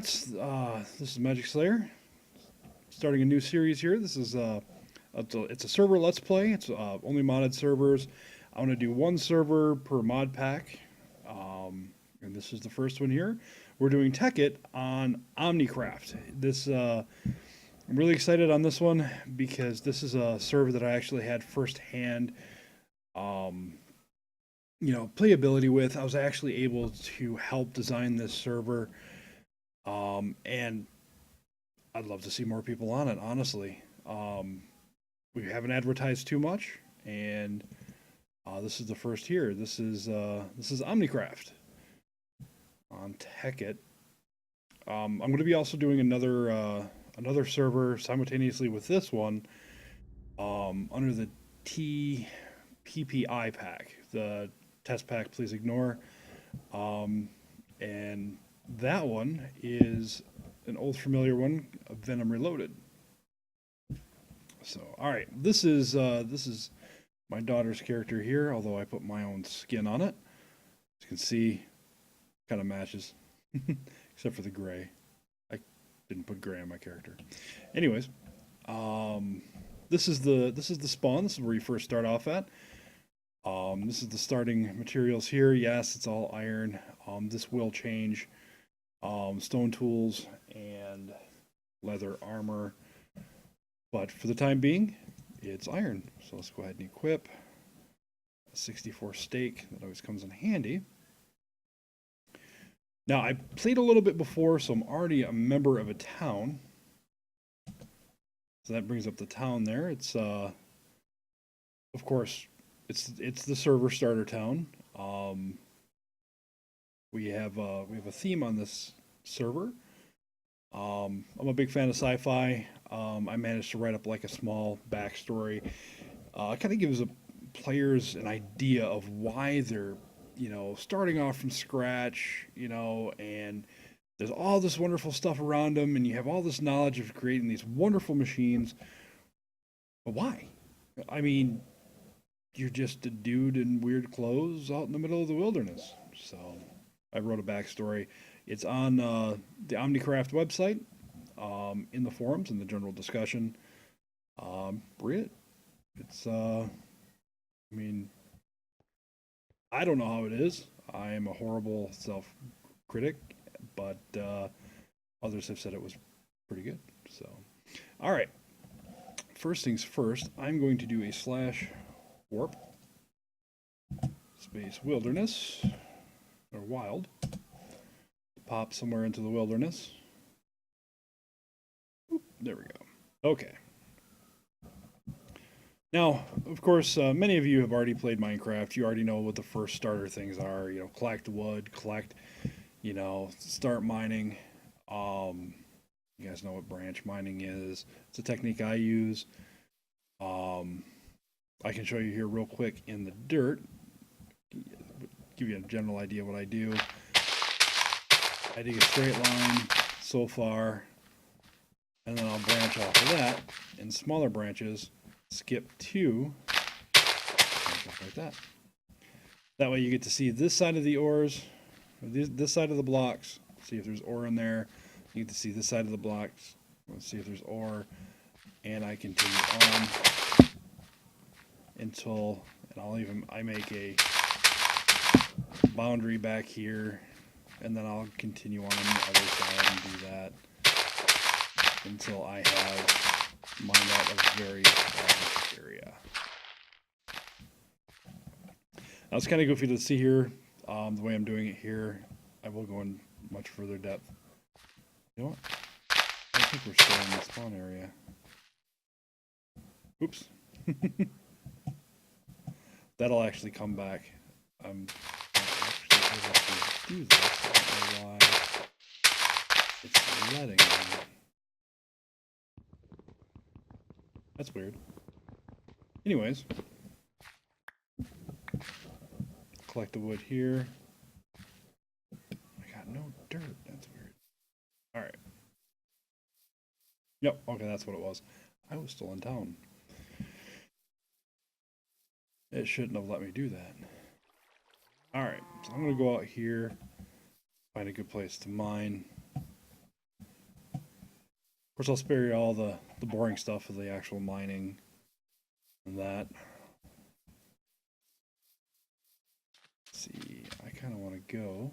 Congrats. This is Magic Slayer. Starting a new series here. This is it's a server let's play. It's only modded servers. I want to do one server per mod pack. And this is the first one here. We're doing Tekkit on OmniCraft. I'm really excited on this one because this is a server that I actually had firsthand, um, playability with. I was actually able to help design this server, and I'd love to see more people on it. Honestly, we haven't advertised too much, and this is the first here. This is OmniCraft on Tekkit. I'm going to be also doing another server simultaneously with this one, under the TPPI pack. The test pack, please ignore. And that one is an old familiar one, Venom Reloaded. So, all right, this is my daughter's character here, although I put my own skin on it. As you can see, kind of matches, except for the gray. I didn't put gray on my character. Anyways, this is the spawn. This is where you first start off at. This is the starting materials here. Yes, it's all iron. This will change. Stone tools and leather armor. But for the time being, it's iron. So let's go ahead and equip a 64 stake. That always comes in handy. Now, I played a little bit before, so I'm already a member of a town. So that brings up the town there. It's, of course, it's the server starter town. We have a theme on this server. I'm a big fan of sci-fi. I managed to write up like a small backstory. It kind of gives the players an idea of why they're, starting off from scratch, and there's all this wonderful stuff around them, and you have all this knowledge of creating these wonderful machines. But why? I mean, you're just a dude in weird clothes out in the middle of the wilderness. So I wrote a backstory. It's on the OmniCraft website, in the forums, in the general discussion. Read it. It's, I mean, I don't know how it is. I am a horrible self critic, but others have said it was pretty good. So, all right. First things first, I'm going to do a slash warp space wilderness or wild. Pop somewhere into the wilderness. Oop, there we go. Okay. Now, of course, many of you have already played Minecraft. You already know what the first starter things are. Collect wood, start mining. You guys know what branch mining is. It's a technique I use. I can show you here real quick in the dirt. Give you a general idea of what I do. I dig a straight line so far, and then I'll branch off of that in smaller branches, skip two, branch off like that. That way you get to see this side of the ores, this side of the blocks, see if there's ore in there. You get to see this side of the blocks, let's see if there's ore, and I continue on until, and I make a boundary back here, and then I'll continue on the other side and do that until I have mined out a very large area. Now it's kind of goofy to see here, the way I'm doing it here. I will go in much further depth. You know what? I think we're still in the spawn area. Oops. That'll actually come back. I'm actually able to do this. I don't know why it's letting me. That's weird. Anyways, collect the wood here. I got no dirt. That's weird. All right. Yep. Okay, that's what it was. I was still in town. It shouldn't have let me do that. All right. So I'm gonna go out here, find a good place to mine. Of course, I'll spare you all the boring stuff of the actual mining and that. Let's see, I kind of want to go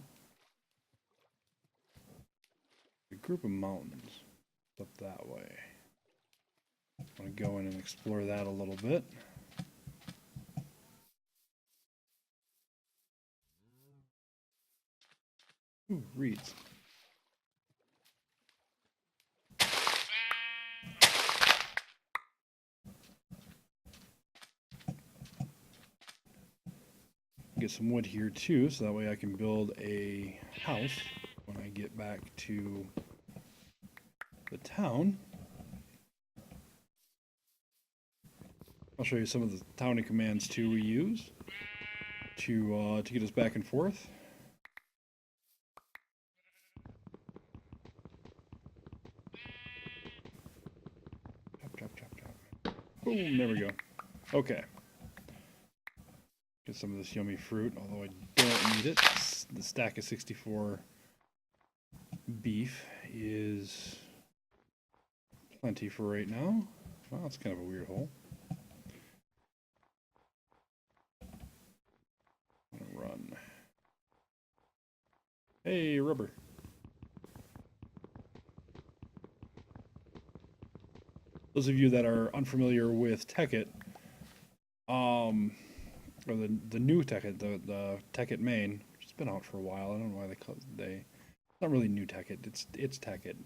a group of mountains up that way. I want to go in and explore that a little bit. Ooh, reeds. Get some wood here too, so that way I can build a house when I get back to the town. I'll show you some of the towning commands too we use to get us back and forth. Chop, chop, chop, chop. Boom, there we go. Okay. Get some of this yummy fruit, although I don't need it. The stack of 64 beef is plenty for right now. Well, that's kind of a weird hole. I'm gonna run. Hey, rubber. Those of you that are unfamiliar with Tekkit, or the new Tekkit, the Tekkit main, which has been out for a while. I don't know why it's not really new Tekkit. It's Tekkit.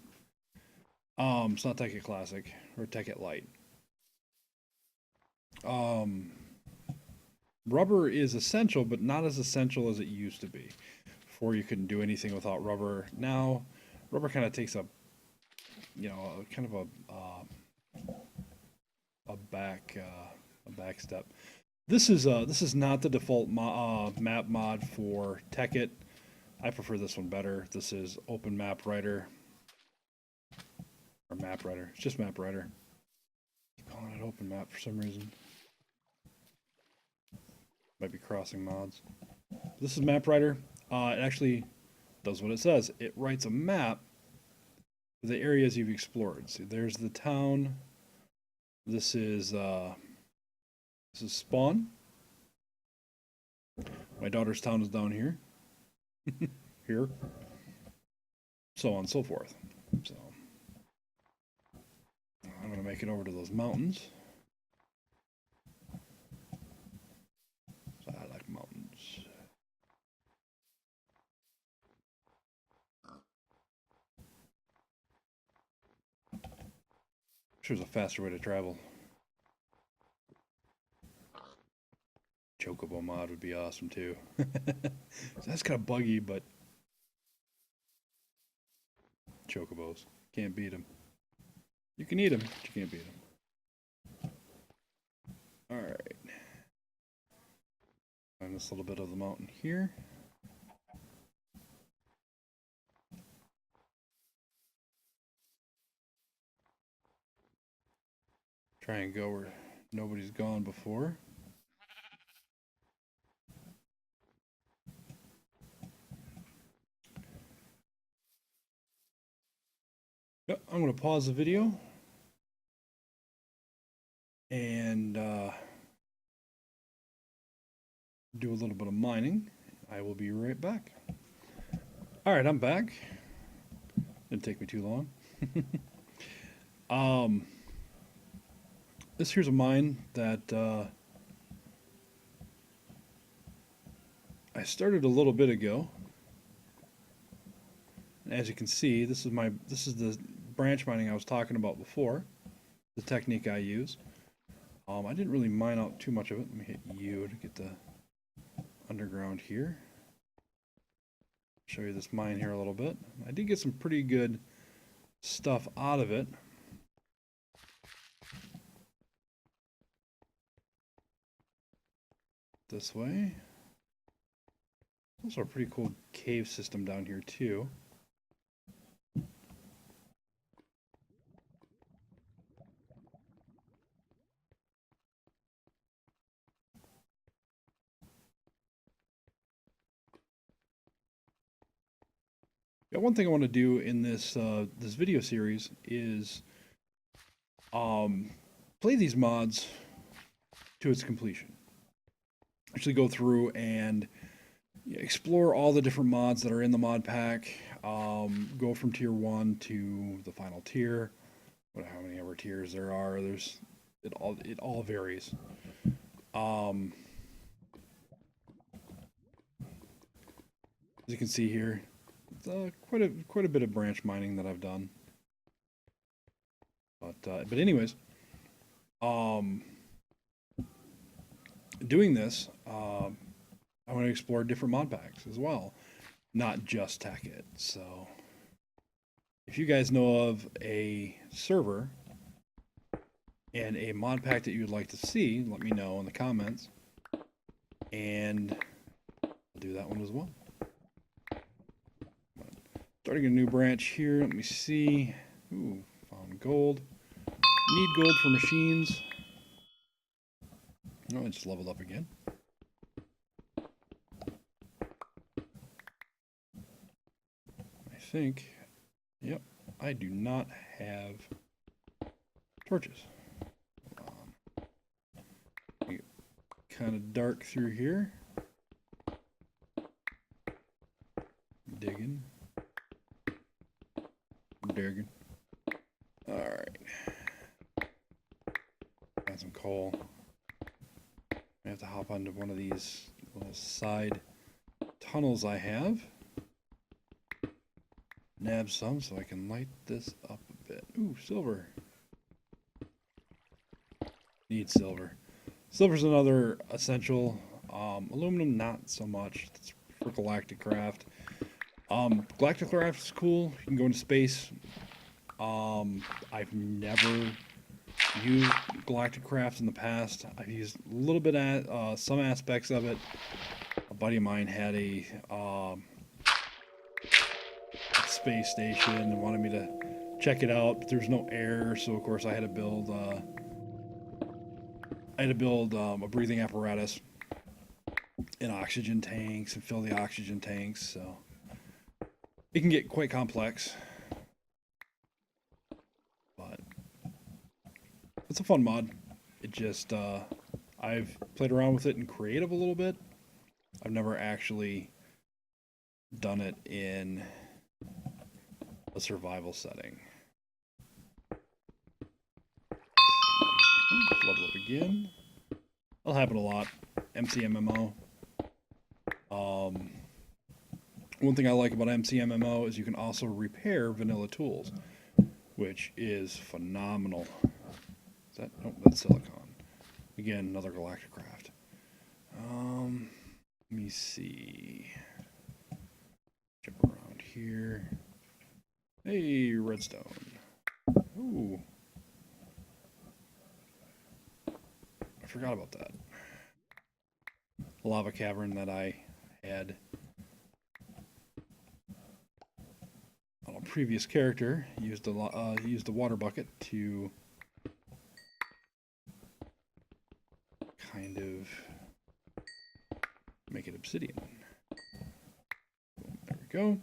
It's not Tekkit Classic or Tekkit Lite. Rubber is essential, but not as essential as it used to be. Before you couldn't do anything without rubber. Now, rubber kind of takes a, kind of a back step. This is not the default map mod for Tekkit. I prefer this one better. This is Open Map Writer. Or Map Writer. It's just Map Writer. I'm calling it Open Map for some reason. Might be crossing mods. This is Map Writer. It actually does what it says. It writes a map of the areas you've explored. See, there's the town. This is Spawn. My daughter's town is down here. Here. So on and so forth. So I'm going to make it over to those mountains. So I like mountains. Sure, there's a faster way to travel. Chocobo mod would be awesome too. So that's kind of buggy, but chocobos, can't beat them. You can eat them, but you can't beat them. All right. Find this little bit of the mountain here. Try and go where nobody's gone before. Yep, I'm going to pause the video and do a little bit of mining. I will be right back. All right, I'm back. Didn't take me too long. This here's a mine that I started a little bit ago. As you can see, this is the branch mining I was talking about before, the technique I use. I didn't really mine out too much of it. Let me hit U to get the underground here. Show you this mine here a little bit. I did get some pretty good stuff out of it. This way. Also a pretty cool cave system down here too. Yeah, one thing I want to do in this this video series is play these mods to its completion. Actually go through and explore all the different mods that are in the mod pack. Go from tier 1 to the final tier. How many ever tiers there are. It all varies. As you can see here, it's quite a bit of branch mining that I've done. But anyways, doing this, I want to explore different mod packs as well, not just Tekkit. So, if you guys know of a server and a mod pack that you would like to see, let me know in the comments, and I'll do that one as well. Starting a new branch here. Let me see. Ooh, found gold. Need gold for machines. Oh, I just leveled up again. I think, yep, I do not have torches. Kind of dark through here. Digging. Alright. Got some coal. I have to hop onto one of these little side tunnels I have. Nab some so I can light this up a bit. Ooh, silver. Need silver. Silver's another essential. Aluminum, not so much. It's for GalacticCraft. GalacticCraft is cool. You can go into space. I've never used GalacticCraft in the past. I've used a little bit at some aspects of it. A buddy of mine had a space station and wanted me to check it out, but there's no air, so of course I had to build a breathing apparatus and oxygen tanks and fill the oxygen tanks. So it can get quite complex, but it's a fun mod. It just I've played around with it in creative a little bit. I've never actually done it in a survival setting. Level up again. That'll happen a lot. MCMMO. One thing I like about MCMMO is you can also repair vanilla tools, which is phenomenal. Is that? Nope, that's silicon. Again, another GalacticCraft. Let me see. Jump around here. Hey, redstone. Ooh. I forgot about that. A lava cavern that I had on a previous character. Used the water bucket to kind of make it obsidian. There we go.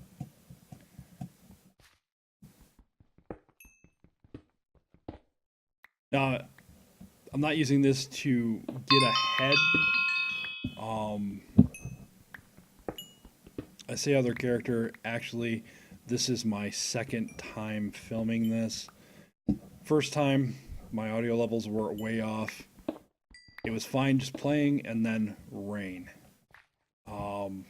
Now, I'm not using this to get ahead. I say other character. Actually, this is my second time filming this. First time, my audio levels were way off. It was fine just playing, and then rain. The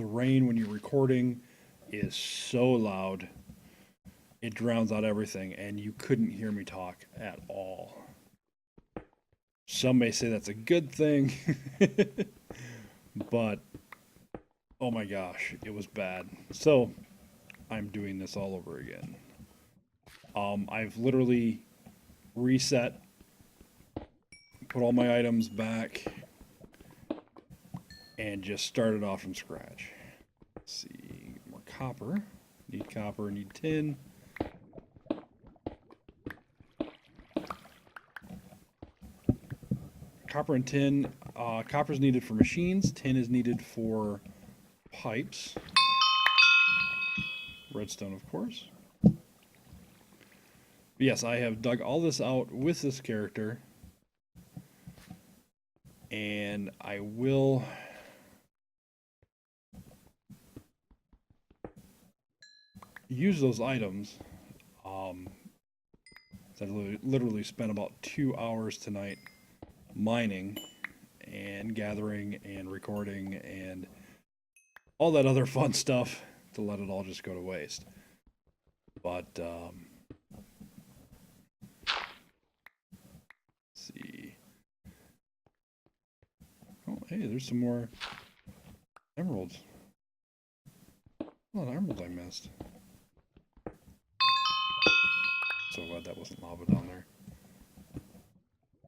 rain when you're recording is so loud. It drowns out everything, and you couldn't hear me talk at all. Some may say that's a good thing, but oh my gosh, it was bad. So I'm doing this all over again. I've literally reset, put all my items back, and just started off from scratch. Let's see, more copper. Need copper, need tin. Copper and tin. Copper is needed for machines. Tin is needed for pipes. Redstone, of course. Yes, I have dug all this out with this character, and I will use those items. I literally spent about 2 hours tonight mining and gathering and recording and all that other fun stuff to let it all just go to waste. But let's see. Oh, hey, there's some more emeralds. A lot of emeralds I missed. So glad that wasn't lava down there.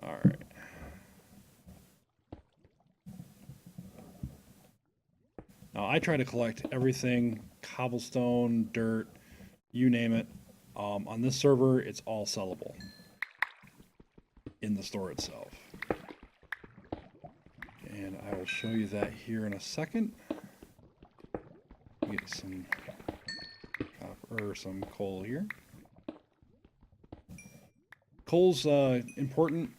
Alright. Now I try to collect everything, cobblestone, dirt, you name it. On this server, it's all sellable in the store itself. And I will show you that here in a second. Get some copper or some coal here. Coal's important.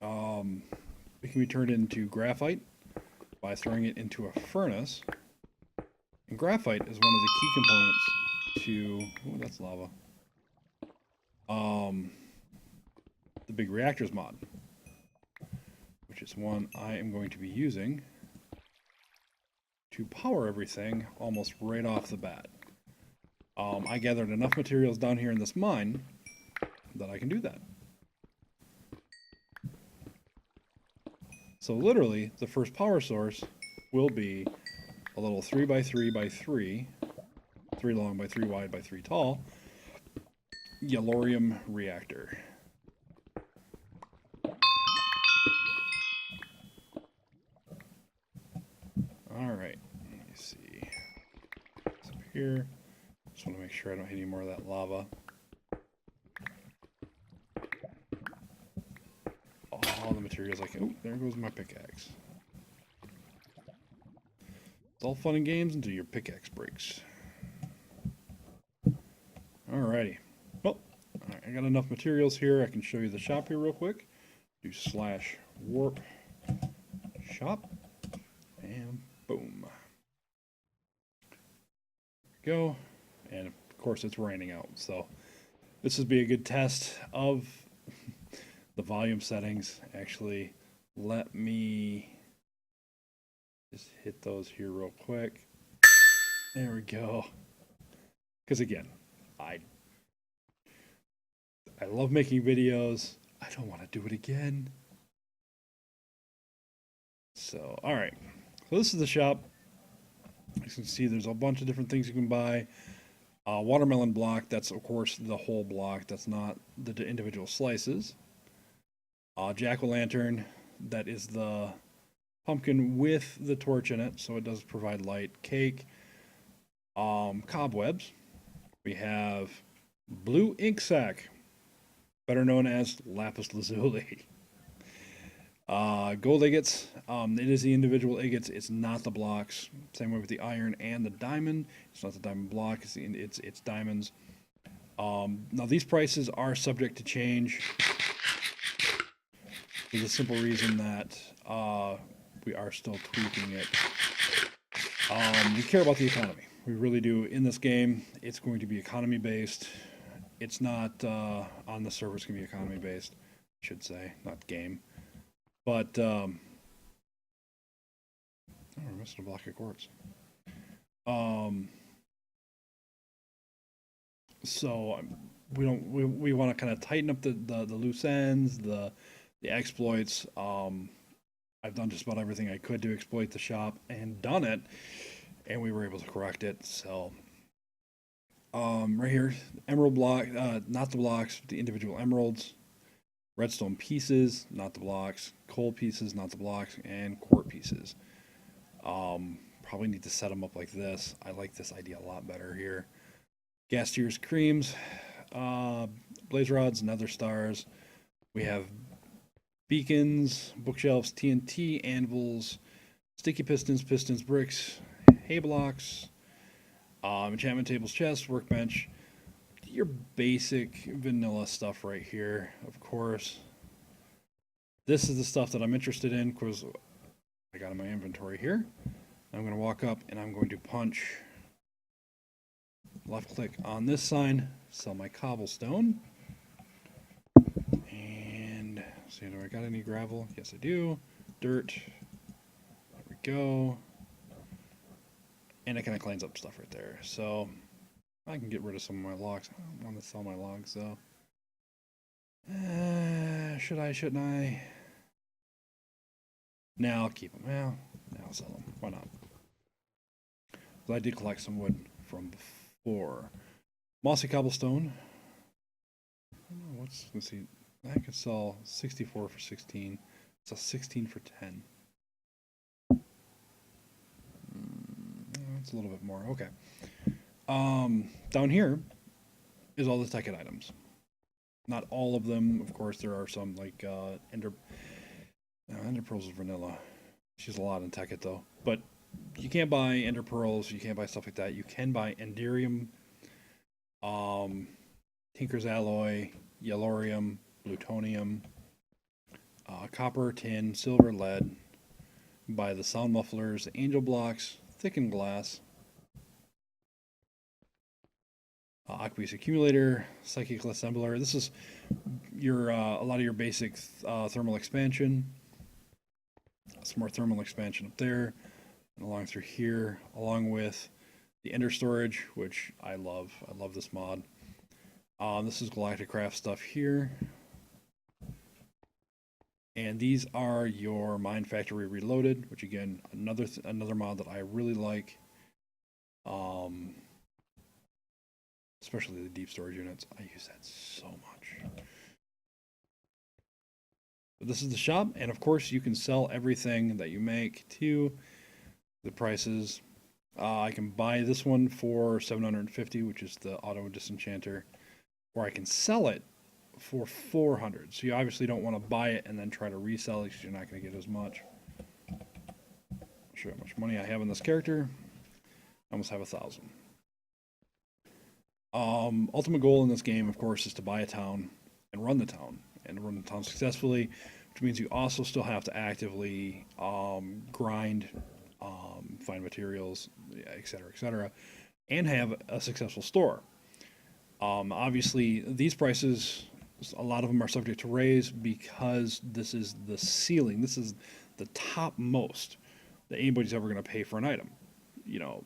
It can be turned into graphite by throwing it into a furnace. And graphite is one of the key components to... Oh, that's lava. The big reactors mod, which is one I am going to be using to power everything almost right off the bat. I gathered enough materials down here in this mine that I can do that. So literally, the first power source will be a little 3x3x3, 3 long by 3 wide by 3 tall, yellorium reactor. Alright, let me see. It's up here. Just want to make sure I don't hit any more of that lava. All the materials I can... Oh, there goes my pickaxe. It's all fun and games until your pickaxe breaks. Alrighty. Well, right, I got enough materials here. I can show you the shop here real quick. Do /warp shop. And boom. There we go. And of course it's raining out. So this would be a good test of the volume settings. Actually, let me just hit those here real quick. There we go. Because again, I love making videos. I don't want to do it again. So, alright. So this is the shop. As you can see, there's a bunch of different things you can buy. Watermelon block, that's of course the whole block. That's not the individual slices. Jack-o'-lantern, that is the pumpkin with the torch in it, so it does provide light. Cake. Cobwebs. We have blue ink sac, better known as lapis lazuli. Gold agates. It is the individual agates. It's not the blocks. Same way with the iron and the diamond. It's not the diamond block. It's diamonds. Now these prices are subject to change. For the simple reason that we are still tweaking it. We care about the economy. We really do. In this game, it's going to be economy based. It's not on the server. It's going to be economy based, I should say, not game. But oh, we're missing a block of quartz. So we want to kind of tighten up the loose ends, the exploits. I've done just about everything I could to exploit the shop and done it, and we were able to correct it. So right here, emerald block, not the blocks, the individual emeralds. Redstone pieces, not the blocks. Coal pieces, not the blocks. And quartz pieces. Probably need to set them up like this. I like this idea a lot better here. Gas tiers, creams, blaze rods, nether stars. We have beacons, bookshelves, TNT, anvils, sticky pistons, bricks, hay blocks, enchantment tables, chests, workbench. your basic vanilla stuff right here, of course. This is the stuff that I'm interested in because I got in my inventory here. I'm going to walk up and I'm going to punch left click on this sign, sell my cobblestone. And see, do I got any gravel? Yes, I do. Dirt. There we go. And it kind of cleans up stuff right there. So I can get rid of some of my logs. I don't want to sell my logs though. Should I? Shouldn't I? Now I'll keep them. Well, now I'll sell them. Why not? But I did collect some wood from before. Mossy cobblestone. I don't know what's. Let's see. I could sell 64 for 16. Sell 16 for 10. That's a little bit more. Okay. Down here is all the Tekkit items. Not all of them, of course. There are some like Ender Pearls is vanilla. She's a lot in Tekkit though. But you can't buy Ender Pearls. You can't buy stuff like that. You can buy Enderium, Tinker's Alloy, Yellorium, Plutonium, copper, tin, silver, lead. Buy the sound mufflers, angel blocks, thickened glass, aqueous accumulator, psychical assembler. This is your a lot of your basic thermal expansion. Some more thermal expansion up there, and along through here, along with the ender storage, which I love. I love this mod. This is OmniCraft stuff here. And these are your Mine Factory Reloaded, which again, another mod that I really like. Especially the deep storage units. I use that so much. But this is the shop, and of course you can sell everything that you make to the prices. I can buy this one for 750, which is the auto disenchanter, or I can sell it for 400. So you obviously don't want to buy it and then try to resell it because you're not going to get as much. I'll show you how much money I have in this character. I almost have 1,000. Ultimate goal in this game, of course, is to buy a town and run the town successfully, which means you also still have to actively grind, find materials, etc., and have a successful store. Obviously, these prices, a lot of them are subject to raise because this is the ceiling. This is the top most that anybody's ever going to pay for an item. You know,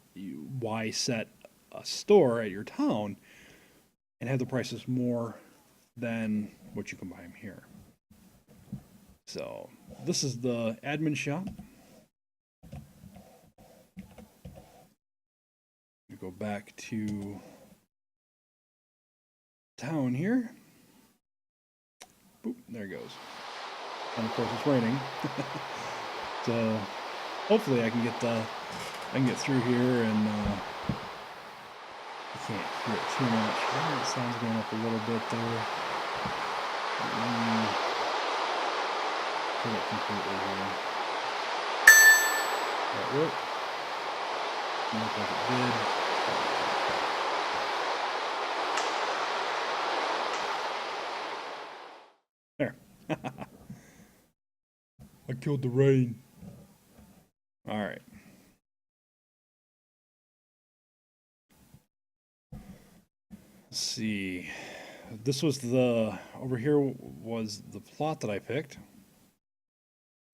why set a store at your town and have the prices more than what you can buy them here? So this is the admin shop. We go back to town here. Boop, there it goes. And of course it's raining. So hopefully I can get through here and I can't hear it too much. The sound's going up a little bit there. Pull it completely here. That worked. Look like it did. There. I killed the rain. All right. Let's see. This was over here was the plot that I picked.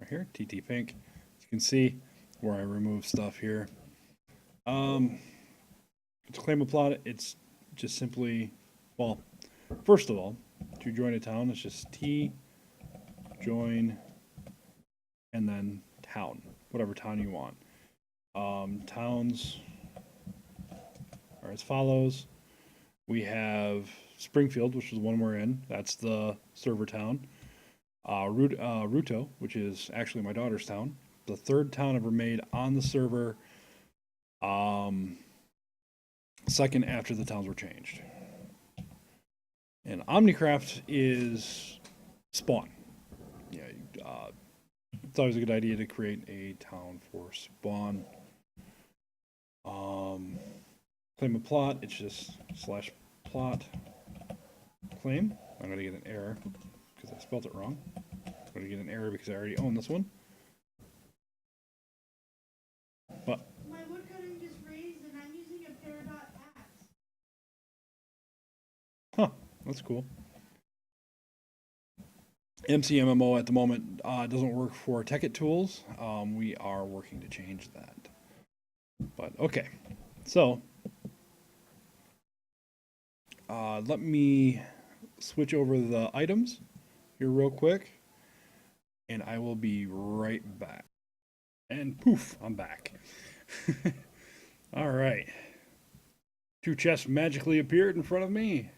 Right here, TT Pink. As you can see where I remove stuff here. To claim a plot, it's just simply, well, first of all, to join a town, it's just T, join, and then town, whatever town you want. Towns are as follows. We have Springfield, which is the one we're in. That's the server town. Ruto, which is actually my daughter's town. The third town ever made on the server. Second after the towns were changed. And OmniCraft is spawn. Yeah, it's always a good idea to create a town for spawn. Claim a plot, it's just plot claim. I'm going to get an error because I spelled it wrong. I'm going to get an error because I already own this one. But my woodcutting just raised and I'm using a Peridot axe. huh, that's cool. MCMMO at the moment doesn't work for Tekkit tools. We are working to change that. But okay, so let me switch over the items here real quick, and I will be right back. And poof, I'm back. All right. 2 chests magically appeared in front of me,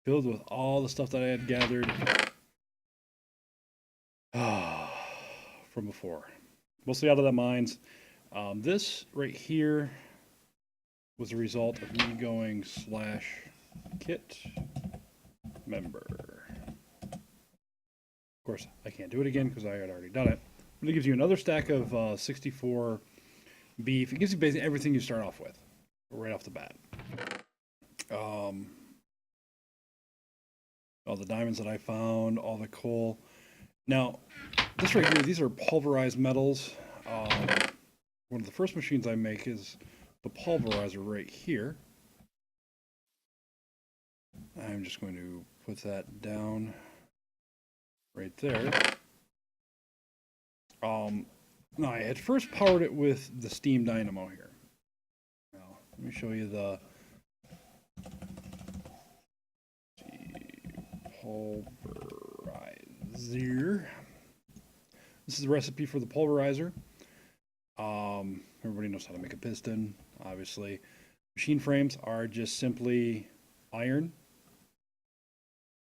filled with all the stuff that I had gathered from before. Mostly out of the mines. This right here was a result of me going /kit member. Of course, I can't do it again because I had already done it. But it gives you another stack of 64 beef. It gives you basically everything you start off with, right off the bat. All the diamonds that I found, all the coal. Now, this right here, these are pulverized metals. One of the first machines I make is the pulverizer right here. I'm just going to put that down right there. Now I had first powered it with the steam dynamo here. Now, let me show you the pulverizer. This is the recipe for the pulverizer. Everybody knows how to make a piston, obviously. Machine frames are just simply iron,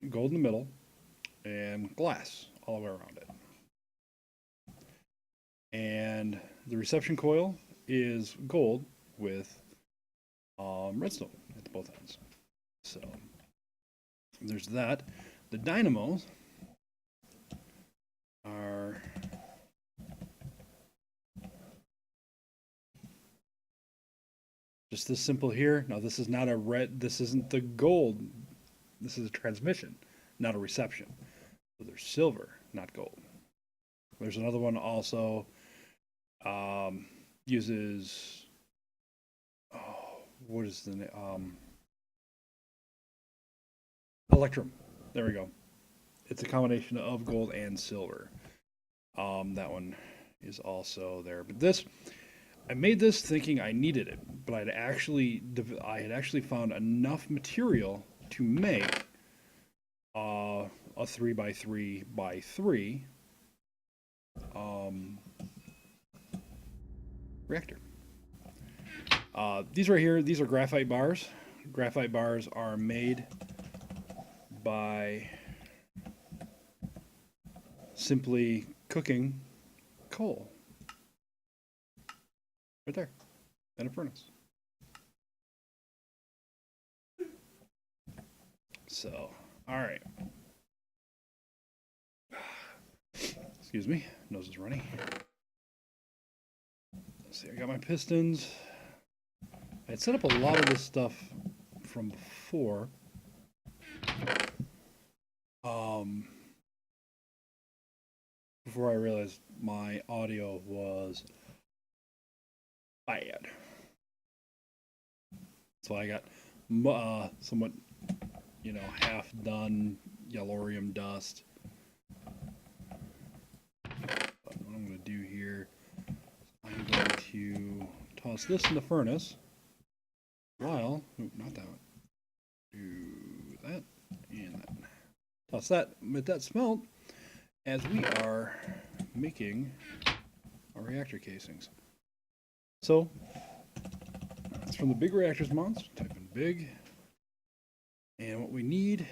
gold in the middle, and glass all the way around it. And the reception coil is gold with redstone at both ends. So there's that. The dynamos are just this simple here. Now this is not a red, this isn't the gold. This is a transmission, not a reception. So there's silver, not gold. There's another one also uses, what is the name? Electrum. There we go. It's a combination of gold and silver. That one is also there. But this, I made this thinking I needed it, but I had actually found enough material to make a 3x3x3 reactor. These right here, these are graphite bars. Graphite bars are made by simply cooking coal right there in a furnace. So, all right. Excuse me, nose is running. Let's see, I got my pistons. I had set up a lot of this stuff from before. Before I realized my audio was bad. So I got somewhat, half done yellorium dust. But what I'm going to do here, I'm going to toss this in the furnace while, not that one, do that and that. Toss that, let that smelt as we are making our reactor casings. So, it's from the big reactors mods, type in big, and what we need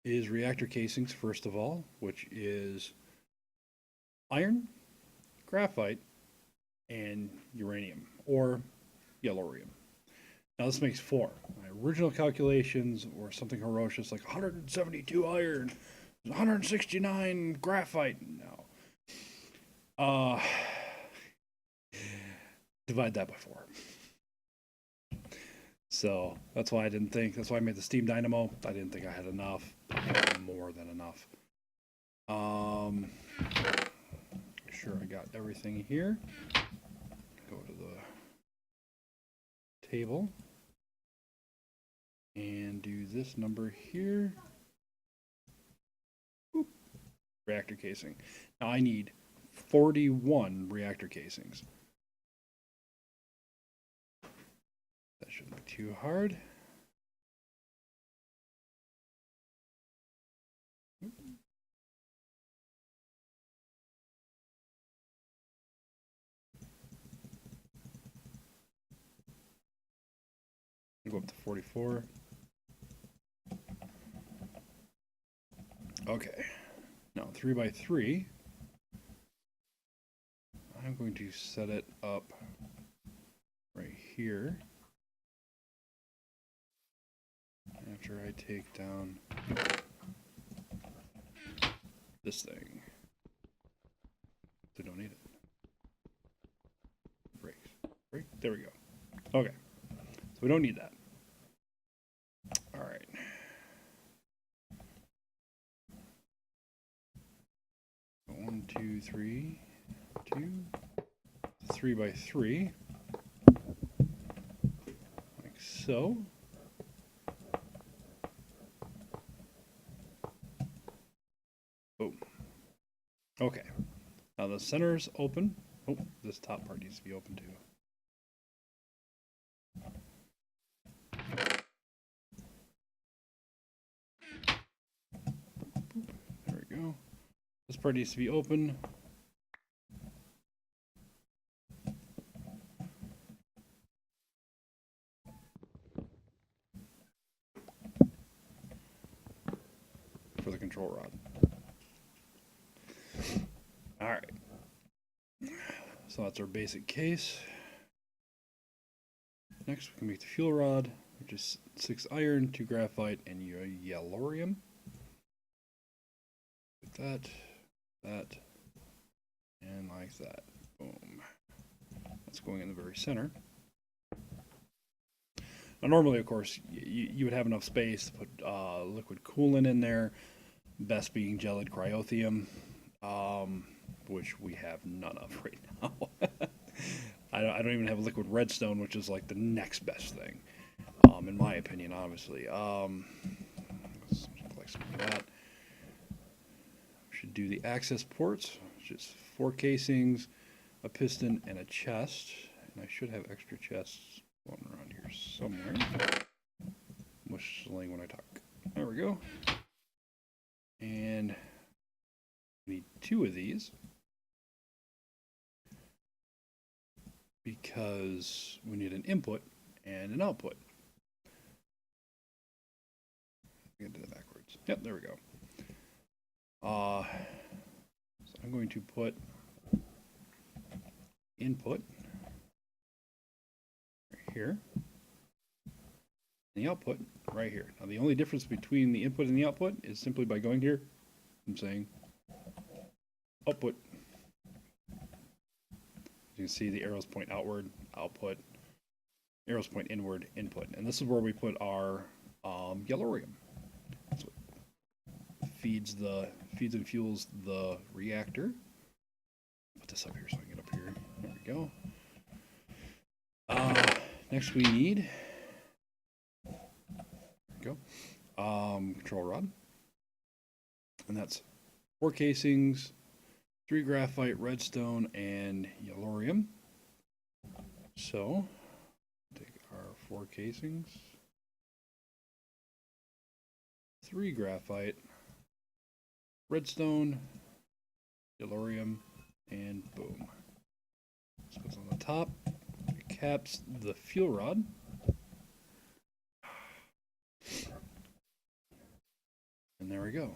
is reactor casings first of all, which is iron, graphite, and uranium, or yellorium. Now this makes 4. My original calculations were something ferocious like 172 iron, 169 graphite. No. Divide that by 4. So that's why I didn't think. That's why I made the steam dynamo. I didn't think I had enough. I had more than enough. Sure, I got everything here. Go to the table and do this number here. Boop. Reactor casing. Now I need 41 reactor casings. That shouldn't be too hard. Go up to 44. Okay. Now 3x3. I'm going to set it up right here. After I take down this thing. So don't need it. Breaks. Break. There we go. Okay. So we don't need that. All right. One, two, three, 3x3, like so. Boom. Okay. Now the center's open. Oh, this top part needs to be open too. There we go. This part needs to be open. For the control rod. All right. So that's our basic case. Next, we can make the fuel rod, which is 6 iron, 2 graphite, and yellorium. Like that, and like that. Boom. That's going in the very center. Now, normally, of course, you would have enough space to put liquid coolant in there, best being gelid cryothium, which we have none of right now. I don't even have liquid redstone, which is like the next best thing, in my opinion, obviously. Let's collect some of that. Should do the access ports, which is 4 casings, a piston, and a chest. And I should have extra chests going around here somewhere. Whistling when I talk. There we go. And we need 2 of these because we need an input and an output. I did it backwards. Yep, there we go. So I'm going to put input right here, and the output right here. Now the only difference between the input and the output is simply by going here and saying output. You can see the arrows point outward, output, arrows point inward, input. And this is where we put our yellorium. That's what feeds and fuels the reactor. Put this up here so I can get up here. There we go. Next we need control rod. And that's 4 casings, 3 graphite, redstone, and yellorium. So, take our 4 casings, 3 graphite, redstone, yellorium, and boom. This goes on the top. It caps the fuel rod. And there we go.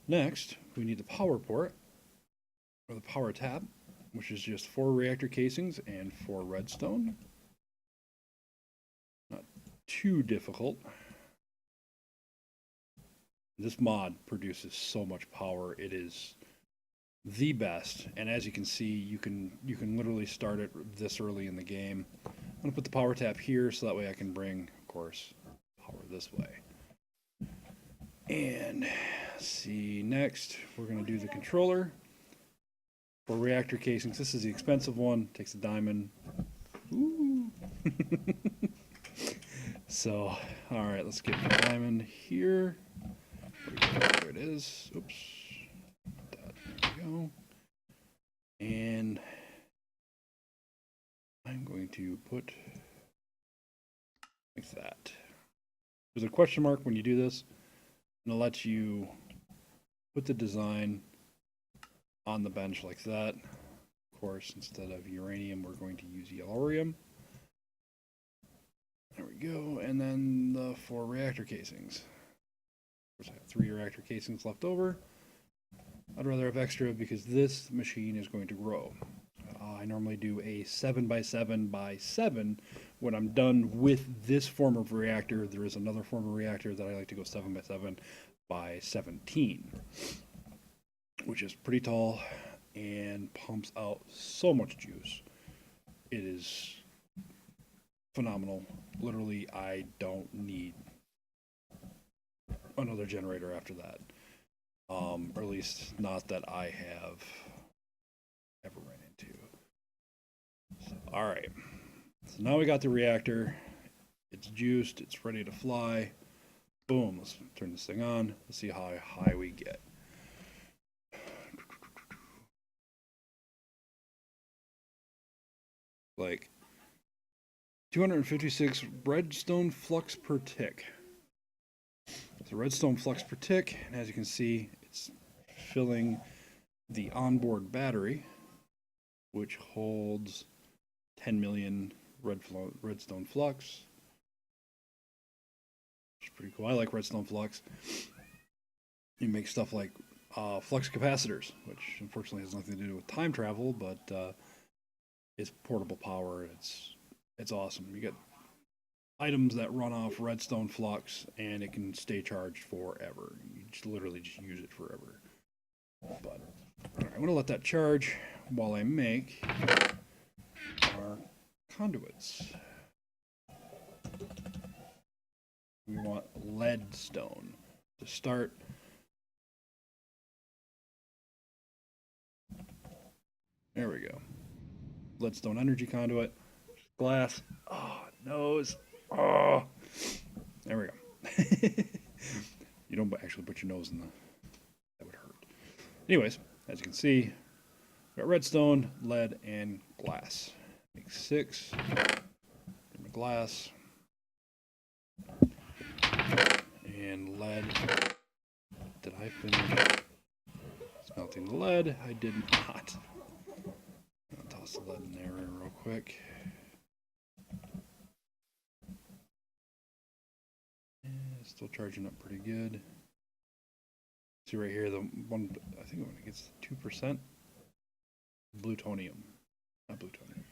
Next, we need the power port, or the power tap, which is just 4 reactor casings and 4 redstone. Not too difficult. This mod produces so much power. It is the best, and as you can see, you can literally start it this early in the game. I going to put the power tap here so that way I can bring, of course, power this way. And see, next we're going to do the controller for reactor casings. This is the expensive one. Takes a diamond. Ooh. So, all right, let's get the diamond here. There it is. Oops. There we go. And I'm going to put like that. There's a question mark when you do this, and it lets you put the design on the bench like that. Of course, instead of uranium, we're going to use yellorium. There we go. And then the 4 reactor casings. Of course, I have 3 reactor casings left over. I'd rather have extra because this machine is going to grow. I normally do a 7x7x7 when I'm done with this form of reactor. There is another form of reactor that I like to go 7x7x17, which is pretty tall and pumps out so much juice. It is phenomenal. Literally, I don't need another generator after that. Or at least not that I have ever ran into. So, all right. So now we got the reactor. It's juiced. It's ready to fly. Boom. Let's turn this thing on. Let's see how high we get. Like 256 redstone flux per tick. So redstone flux per tick, and as you can see, it's filling the onboard battery, which holds 10 million redstone flux. Which is pretty cool. I like redstone flux. You make stuff like flux capacitors, which unfortunately has nothing to do with time travel, but it's portable power. It's awesome. You get items that run off redstone flux, and it can stay charged forever. You just literally just use it forever. But all right, I'm going to let that charge while I make our conduits. We want leadstone to start. There we go. Leadstone energy conduit. Glass. Oh, nose. Oh, there we go. You don't actually put your nose in that would hurt. Anyways, as you can see, we got redstone, lead, and glass. Make 6. Give me glass. And lead. Did I finish smelting the lead? I did not. I'll toss the lead in there real quick. Still charging up pretty good. See right here, the one, I think when it gets 2%, plutonium, not plutonium,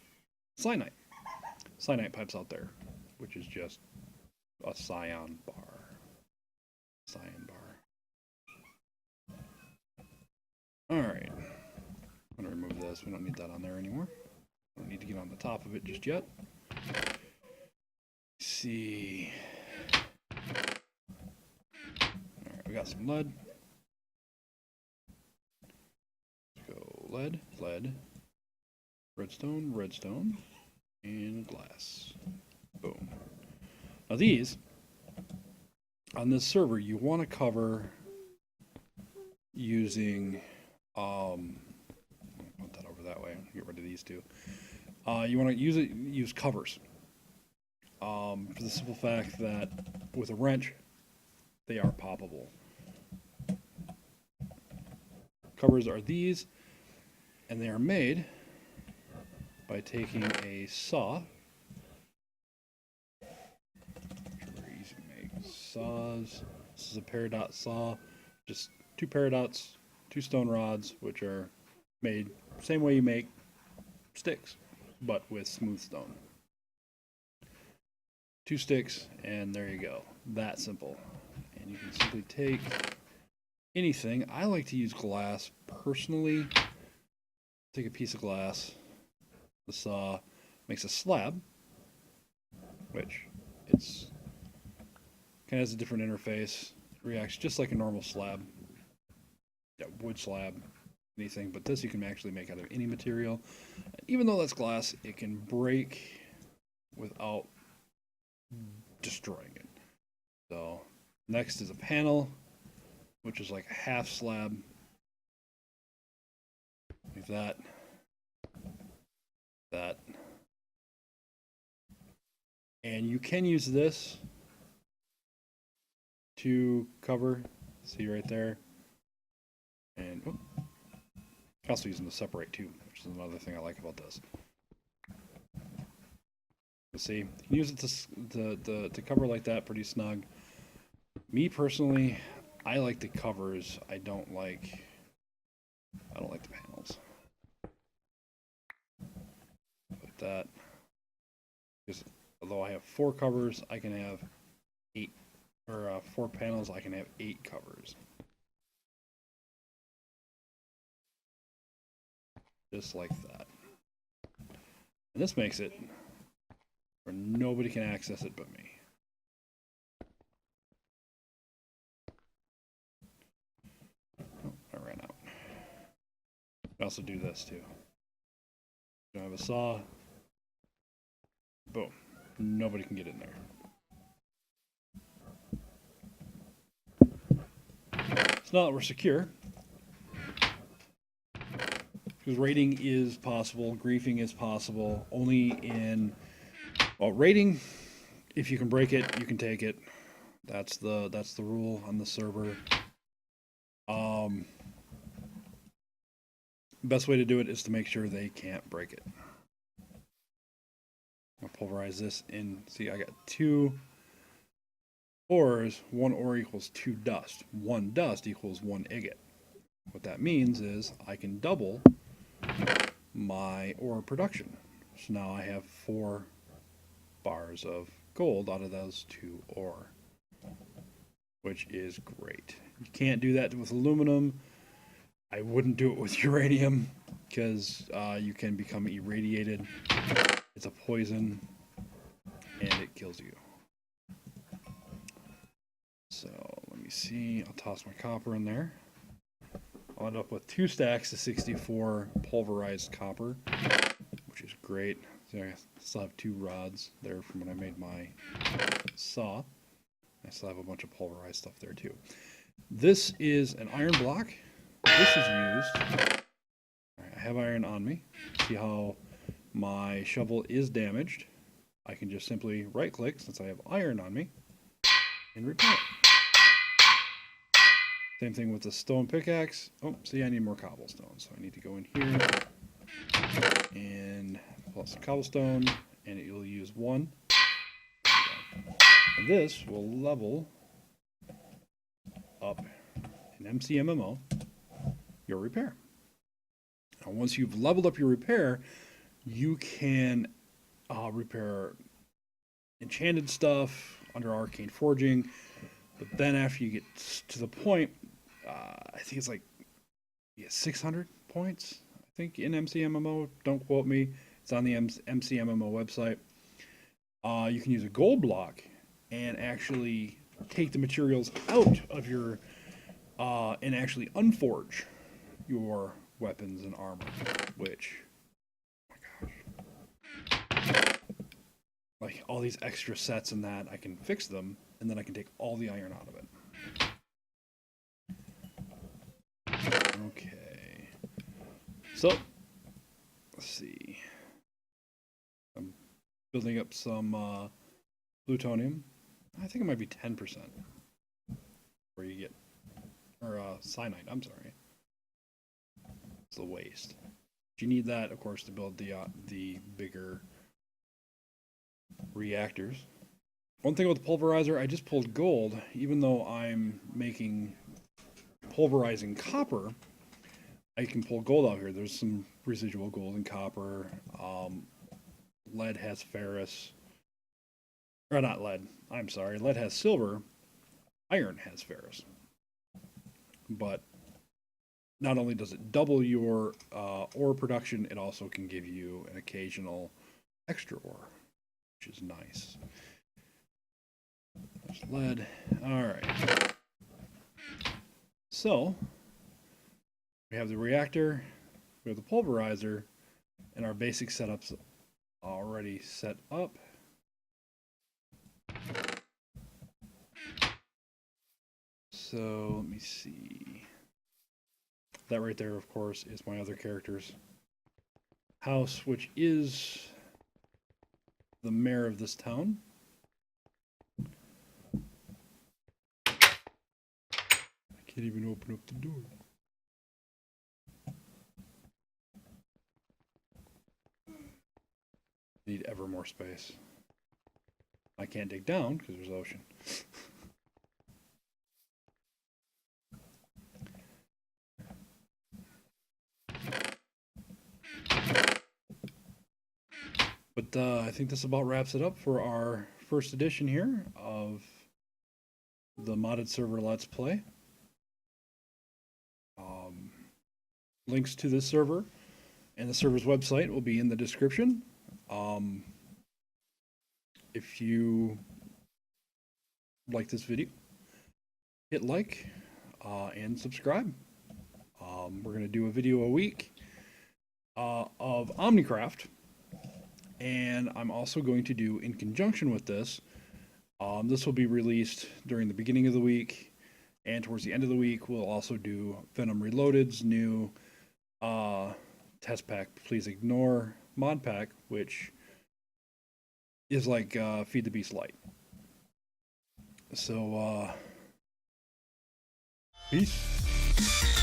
cyanide. Cyanide pipes out there, which is just a cyan bar. Cyan bar. All right, I'm gonna remove this. We don't need that on there anymore. Don't need to get on the top of it just yet. Let's see. We got some lead. Let's go lead, lead, redstone, redstone, and glass. Boom. Now these, on this server, you want to cover using, put that over that way, get rid of these two. You want to use covers. For the simple fact that with a wrench, they are poppable. Covers are these, and they are made by taking a saw. Very easy to make saws. This is a peridot saw, just 2 peridots, 2 stone rods, which are made same way you make sticks, but with smooth stone. 2 sticks, and there you go. That simple. And you can simply take anything. I like to use glass personally. Take a piece of glass. The saw makes a slab. which it's kind of has a different interface. It reacts just like a normal slab, yeah, wood slab, anything. But this you can actually make out of any material. And even though that's glass, it can break without destroying it. So next is a panel, which is like a half slab, like that, that. And you can use this to cover, see right there. And also using the separate too, which is another thing I like about this. See, you can use it to cover like that, pretty snug. Me personally, I like the covers. I don't like the panels. Like that. Because although I have 4 covers, I can have 8, or 4 panels, I can have 8 covers. Just like that. And this makes it where nobody can access it but me. Oh, I ran out. I can also do this too. I have a saw. Boom. Nobody can get in there. So now that we're secure, because raiding is possible, griefing is possible, only in, well, raiding, if you can break it, you can take it. That's the rule on the server. Best way to do it is to make sure they can't break it. I'll pulverize this in. See, I got 2 ores. 1 ore equals 2 dust. 1 dust equals 1 ingot. What that means is I can double my ore production. So now I have 4 bars of gold out of those 2 ore, which is great. You can't do that with aluminum. I wouldn't do it with uranium because you can become irradiated. It's a poison and it kills you. So let me see. I'll toss my copper in there. I'll end up with 2 stacks of 64 pulverized copper, which is great. So I still have 2 rods there from when I made my saw. I still have a bunch of pulverized stuff there too. This is an iron block. This is used. I have iron on me. See how my shovel is damaged? I can just simply right click, since I have iron on me, and repair it. Same thing with the stone pickaxe. Oh, see, I need more cobblestone, so I need to go in here and pull out some cobblestone, and it will use 1. And this will level up in MCMMO your repair. Now, once you've leveled up your repair, you can repair enchanted stuff under arcane forging. But then after you get to the point, I think it's like 600 points, I think, in MCMMO. Don't quote me. It's on the MCMMO website. You can use a gold block and actually take the materials out of your, and actually unforge your weapons and armor, which, oh my gosh. Like all these extra sets and that, I can fix them, and then I can take all the iron out of it. Okay. So, let's see. I'm building up some plutonium. I think it might be 10%. Where you get, or cyanide, I'm sorry. It's the waste. You need that, of course, to build the bigger reactors. One thing with the pulverizer, I just pulled gold. Even though I'm making pulverizing copper, I can pull gold out here. There's some residual gold and copper. Lead has ferrous. Or not lead, I'm sorry. Lead has silver. Iron has ferrous. But not only does it double your ore production, it also can give you an occasional extra ore, which is nice. Lead. All right. So we have the reactor, we have the pulverizer, and our basic setups already set up. So let me see. That right there, of course, is my other character's house, which is the mayor of this town. I can't even open up the door. Need ever more space. I can't dig down because there's ocean. But I think this about wraps it up for our first edition here of the modded server Let's Play. Links to this server and the server's website will be in the description. If you like this video, hit like and subscribe. We're going to do a video a week of OmniCraft. And I'm also going to do, in conjunction with this, this will be released during the beginning of the week, and towards the end of the week, we'll also do Venom Reloaded's new test pack, Please Ignore Modpack, which is like Feed the Beast Light. So, peace.